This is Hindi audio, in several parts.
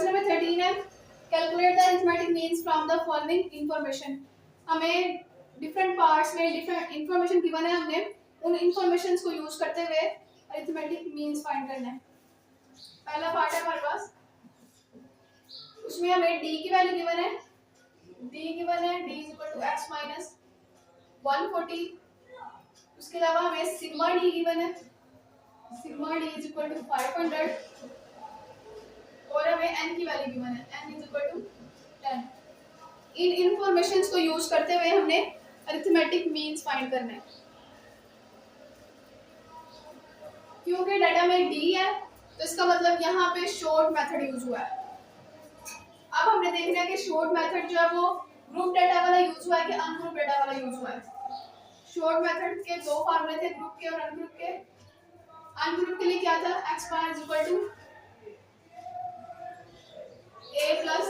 नंबर 13 है calculate the arithmetic means from the following information. हमें डिफरेंट पार्ट्स में डिफरेंट इंफॉर्मेशन गिवन है, हमने उन इंफॉर्मेशंस को यूज करते हुए अरिथमेटिक मीन्स फाइंड करना है। पहला पार्ट है हमारे पास, उसमें हमें डी की वैल्यू गिवन है, डी गिवन है D is equal to X minus 140। उसके अलावा हमें सिग्मा डी गिवन है, sigma D is equal to 500 और हमें एन की वैल्यू गिवन है, एन इज इक्वल टू 10। इन इंफॉर्मेशंस को यूज करते हुए हमने अरिथमेटिक मीन्स फाइंड करना है। क्योंकि डाटा में डी है तो इसका मतलब यहाँ पे शॉर्ट मेथड यूज हुआ है। अब हमने देखना है कि शॉर्ट मेथड जो है वो ग्रुप डाटा वाला यूज हुआ है कि अनग्रुप डाटा वाला यूज हुआ है। शॉर्ट मेथड के दो फार्मूले थे, ग्रुप के और अनग्रुप के। अनग्रुप के लिए क्या था, X bar is equal to A plus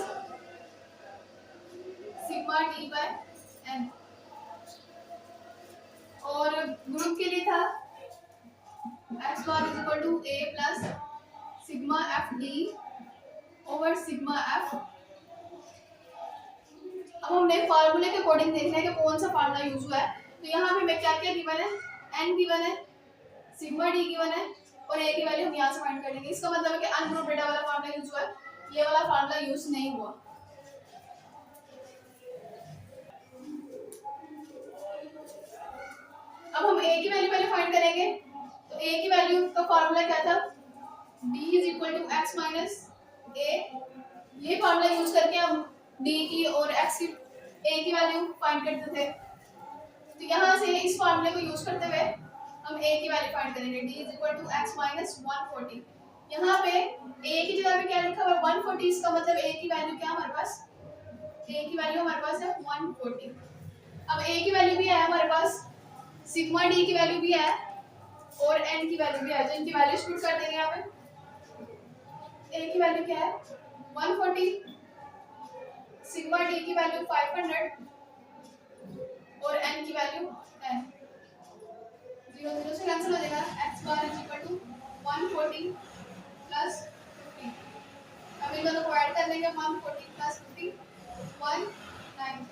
sigma D by N, और ग्रुप के लिए था X bar is equal to A plus sigma F D over sigma F. अब हमने फार्मूले के अकॉर्डिंग देखना है कि कौन सा फार्मूला यूज हुआ है। तो यहाँ पे हमें क्या क्या गिवन है, एन गिवन है, सिग्मा डी गिवन है और ए की वैल्यू हम यहाँ से फाइंड कर लेंगे। इसका मतलब है कि अनग्रुप डेटा वाला फार्मूला यूज हुआ है, ये वाला फार्मूला यूज नहीं हुआ। अब हम ए की वैल्यू पहले फाइंड करेंगे। तो ए की वैल्यू का फार्मूला क्या था, D is equal to X minus A. ये फार्मूला यूज करके हम डी की और एक्स की ए की वैल्यू फाइंड करते थे। तो यहाँ से इस फार्मूले को यूज करते हुए हम ए की वैल्यू फाइंड करेंगे, D is equal to X minus 140। यहाँ पे ए की जगह पे क्या लिखा हुआ है 140, इसका मतलब ए की वैल्यू क्या हमारे पास, ए की वैल्यू हमारे पास है 140। अब ए की वैल्यू भी है हमारे पास, सिग्मा डी की वैल्यू भी है और एन की वैल्यू भी है, तो इनकी वैल्यूज पुट कर देंगे यहाँ पे। ए की वैल्यू क्या है 140, सिग्मा डी की वैल्यू 500 और एन की वैल्यू 10। 0 0 से कैंसिल हो जाएगा, X bar is equal to 140 plus 50। अब इन दोनों को ऐड कर लेंगे, 140 प्लस 50 19।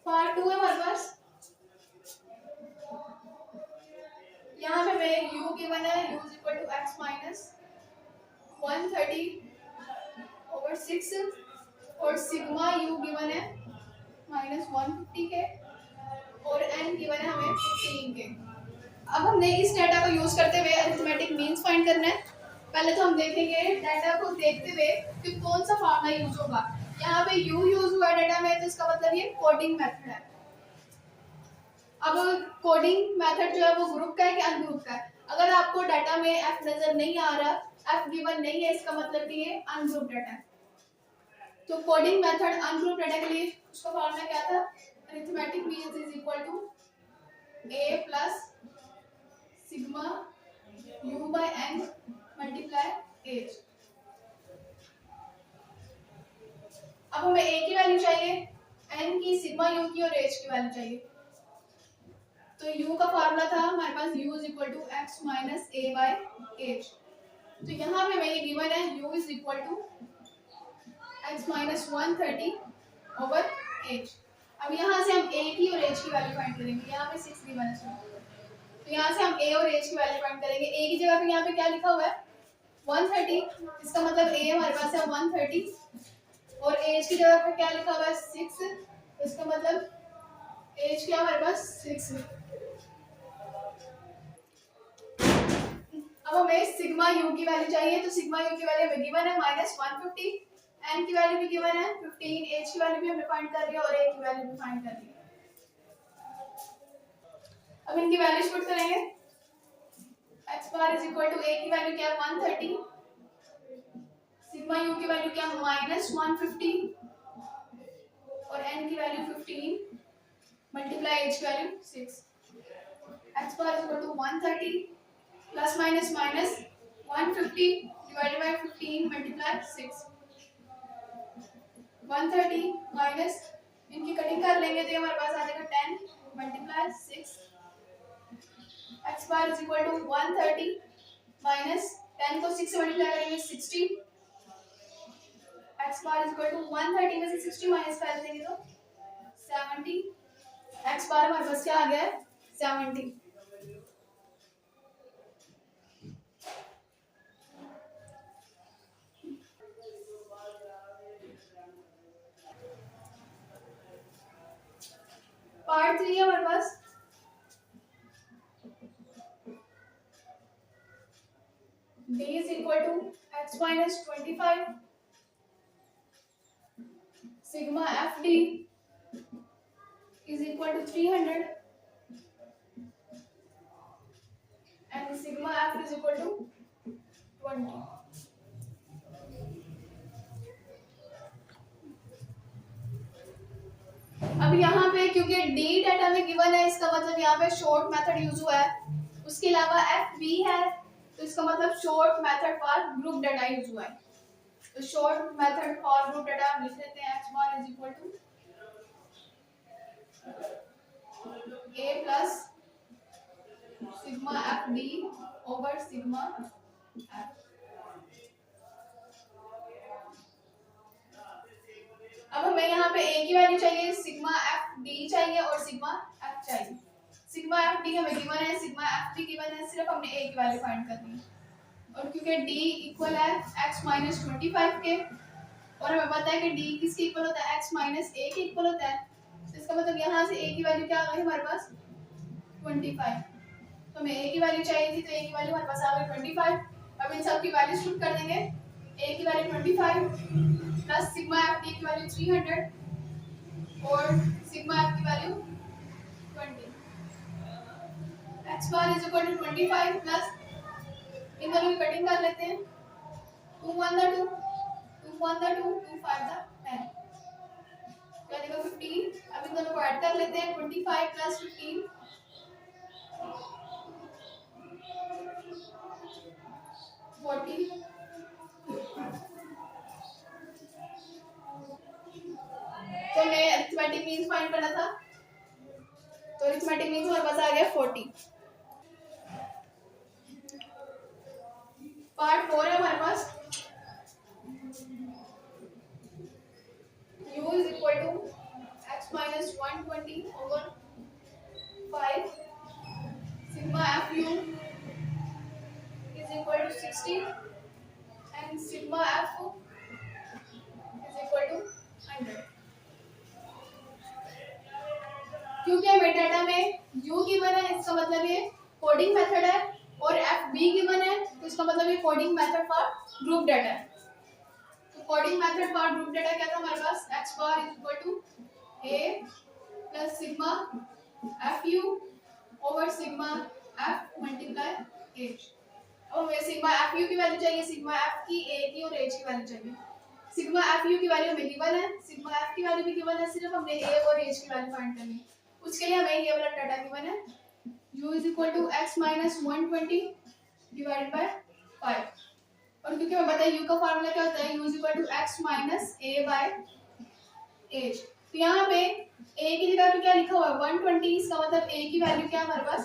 पार्ट 2 है हमारे पास, यहाँ पे हमें u गिवन है, u is equal to x minus 130 over 6 और सिग्मा u गिवन है माइनस 150 के और n गिवन है हमें 15 के। अब हमने इस डाटा को यूज करते हुए अरिथमेटिक मीन्स फाइंड करना है। पहले तो हम देखेंगे डाटा को देखते हुए कि कौन सा फार्मूला यूज होगा। यहाँ पे u यूज हुआ डाटा में, तो इसका मतलब ये कोडिंग मेथड है। अब कोडिंग मेथड जो है वो ग्रुप का है कि अनग्रुप का है। अगर आपको डाटा में एफ नजर नहीं आ रहा, एफ गिवन नहीं है, इसका मतलब कि ये अनग्रुप डाटा है। तो कोडिंग मेथड अनग्रुप डाटा के लिए उसका फॉर्मूला क्या था, arithmetic means is equal to A plus sigma U by N multiply H. अब हमें ए की वैल्यू चाहिए, एन की, सिग्मा यू की और एच की वैल्यू चाहिए। तो u का फार्मूला था हमारे पास u is equal to X minus A by H. तो यहाँ पे हमें ये गिवन है u is equal to X minus 130 over H. अब यहाँ से हम a की और h की वैल्यू फाइंड करेंगे, यहाँ पे 6 गिवन है, तो यहाँ से हम a और h की वैल्यू फाइंड करेंगे। a की जगह पे यहाँ पे क्या लिखा हुआ है 130, इसका मतलब a हमारे पास है 130 और h की जगह पे क्या लिखा हुआ है 6, इसका मतलब h क्या हमारे पास 6 है। अब हमें सिग्मा यू की वैल्यू चाहिए, तो सिग्मा यू की वैल्यू हमें गिवन है माइनस 150, एन की वैल्यू भी गिवन है 15, एच की वैल्यू भी हमने फाइंड कर लिया और ए की वैल्यू भी फाइंड कर ली। अब इनकी वैल्यूज पुट करेंगे, X bar is equal to A की वैल्यू क्या है 130, सिग्मा यू की वैल्यू क्या है माइनस 150 और एन की वैल्यू 15 मल्टीप्लाई एच की value 6। X bar is equal to 130 plus minus minus 150 divided by 15 multiply 6। 130 minus, इनकी कटिंग कर लेंगे तो ये हमारे पास आ जाएगा 10 मल्टीप्लाई है 6, X bar is equal to 130 minus 10 को 6 से मल्टीप्लाई करेंगे 60, X bar is equal to 130 में से 60 माइनस कर देंगे तो 70, एक्स बार हमारे पास क्या आ गया है 70। पार्ट 3 है हमारे पास, d is equal to x minus 25 sigma fd is equal to 300 and sigma f is equal to 20। अब यहाँ पे क्योंकि d डाटा में गिवन है, इसका मतलब यहाँ पे शॉर्ट मेथड यूज हुआ है, उसके अलावा एफ बी है तो इसका मतलब short method for group data use हुआ है। तो short method for group data हम लिख लेते हैं x bar is equal to a plus sigma F D over sigma F. अब हमें यहाँ पे a की वैल्यू चाहिए, सिग्मा एफ डी चाहिए और सिग्मा एफ चाहिए। सिग्मा एफ डी हमें गिवन है, सिग्मा एफ डी गिवन है, सिर्फ हमने a की वैल्यू फाइंड करनी है। और क्योंकि d इक्वल है x माइनस 25 के और हमें पता है कि d किसके इक्वल होता है x माइनस a के इक्वल होता है, तो इसका मतलब यहाँ से a की वैल्यू क्या आ गई हमारे पास 25। तो हमें a की वैल्यू चाहिए थी तो a की वैल्यू हमारे पास आ गई 25। अब इन सब की वैल्यू पुट कर देंगे, a की value 25 plus sigma F D की वैल्यू 300 और सिग्मा एफ की value 20। x bar is equal to 25 plus इन दोनों की कटिंग कर लेते हैं, 2 1 द 2 2 1 द 2 2 5 द 10 क्या देगा 15। अब इन दोनों को ऐड कर लेते हैं, 25 प्लस 15 40। तो मैं अरिथमेटिक मींस फाइंड करना था, तो अरिथमेटिक मींस हमारे पास आ गया 40। पार्ट 4 है हमारे पास, u is equal to x minus 120 over 5 sigma fu is equal to 60 and sigma f is equal to 100। क्योंकि हमें डाटा में u गिवन है, इसका मतलब ये कोडिंग मेथड है, और एफ बी गिवन है तो इसका मतलब ये coding method for group data है। तो coding method for group data क्या था हमारे पास, x bar is equal to a plus sigma F U over sigma F multiply h। अब हमें सिग्मा एफ यू की वैल्यू चाहिए, सिग्मा एफ की, a की और h की वैल्यू चाहिए। सिग्मा एफ यू की वैल्यू हमें गिवन है, सिग्मा एफ की वैल्यू भी गिवन है, सिर्फ हमने a और h की वैल्यू फाइंड करनी है। उसके लिए हमें ये वाला डाटा गिवन है, u is equal to x minus 120 divided by 5। और क्योंकि हमें पता है u का फार्मूला क्या होता है, u is equal to x minus a by h। तो यहाँ पे a की जगह पे क्या लिखा हुआ है 120, इसका मतलब a की वैल्यू क्या है हमारे पास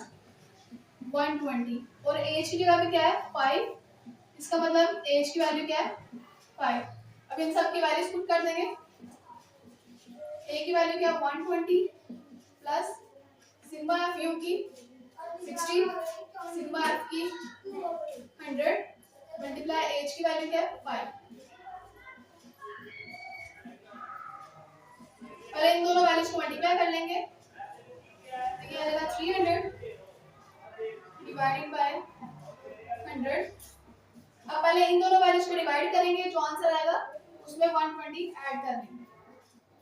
120 और h की जगह पे क्या है 5, इसका मतलब h की वैल्यू क्या है 5। अब इन सब की वैल्यूज पुट कर देंगे, a की वैल्यू क्या है 120 प्लस सिग्मा एफ यू की 60 सिग्मा एफ की 100 मल्टीप्लाई एच की वैल्यू क्या है 5। पहले इन दोनों वैल्यूज को मल्टीप्लाई कर लेंगे, तो ये आ जाएगा 300 डिवाइडेड बाय 100। अब पहले इन दोनों वैल्यूज को डिवाइड करेंगे, जो आंसर आएगा उसमें 120 ऐड कर देंगे,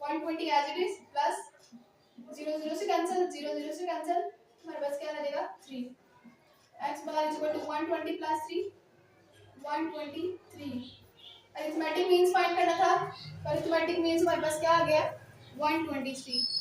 120 एज इट इज प्लस 0 0 से कैंसिल, 0 0 से कैंसिल, हमारे पास क्या रहेगा 3। x bar is equal to 120 plus 3 123। Arithmetic means find करना था, अरिथमेटिक मींस हमारे पास क्या आ गया 123।